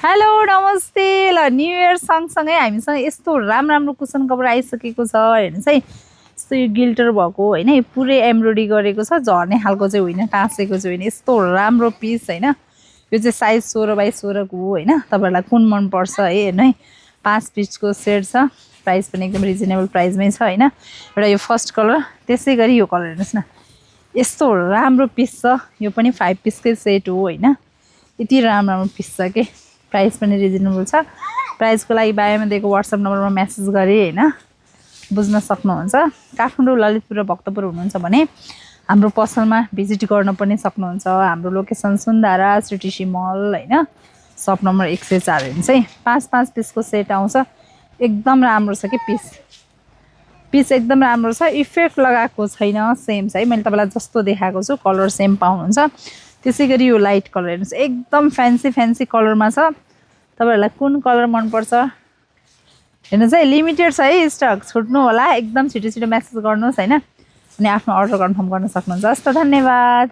Hello नमस्ते। ल new year सँगसँगै हामीसँग यस्तो राम्रो कुसन कभर आइसकेको छ। हेर्नुहोस् है, यस्तो यो गिल्टर भएको होइन, यो पुरै एम्ब्रोइडरी गरेको छ, झर्ने खालको चाहिँ होइन, टाँसेको चाहिँ होइन। यस्तो राम्रो पिस होइन। यो चाहिँ साइज 16x16 को हो होइन। तपाईँहरूलाई कुन मनपर्छ है, हेर्नु है, 5 पिसको सेट छ। प्राइस पनि एकदम रिजनेबल प्राइसमै छ होइन। एउटा यो फर्स्ट कलर, त्यसै गरी यो कलर हेर्नुहोस् न, यस्तो राम्रो पिस छ। यो पनि 5 पिसकै सेट हो होइन। यति राम्रो पिस छ कि प्राइस पनि रिजनेबल छ। प्राइसको लागि बायोमा दिएको व्हाट्सएप नम्बरमा मेसेज गरी होइन बुझ्न सक्नुहुन्छ। काठमाडौँ, ललितपुर र भक्तपुर हुनुहुन्छ भने हाम्रो पसलमा भिजिट गर्न पनि सक्नुहुन्छ। हाम्रो लोकेसन सुन्धारा सिटिसी मल होइन, सप नम्बर 104 हेर्नुहोस् है। 5 पिसको सेट आउँछ। एकदम राम्रो छ कि पिस एकदम राम्रो छ। इफेक्ट लगाएको छैन, सेम छ है। मैले तपाईँलाई जस्तो देखाएको छु कलर सेम पाउनुहुन्छ। त्यसै गरी यो लाइट कलर हेर्नुहोस्, एकदम फ्यान्सी कलरमा छ। तपाईँहरूलाई कुन कलर मनपर्छ हेर्नुहोस् है। लिमिटेड छ है स्टक, छुट्नु होला। एकदम छिटो मेसेज गर्नुहोस् होइन, अनि आफ्नो अर्डर कन्फर्म गर्न सक्नुहुन्छ। हस् त, धन्यवाद।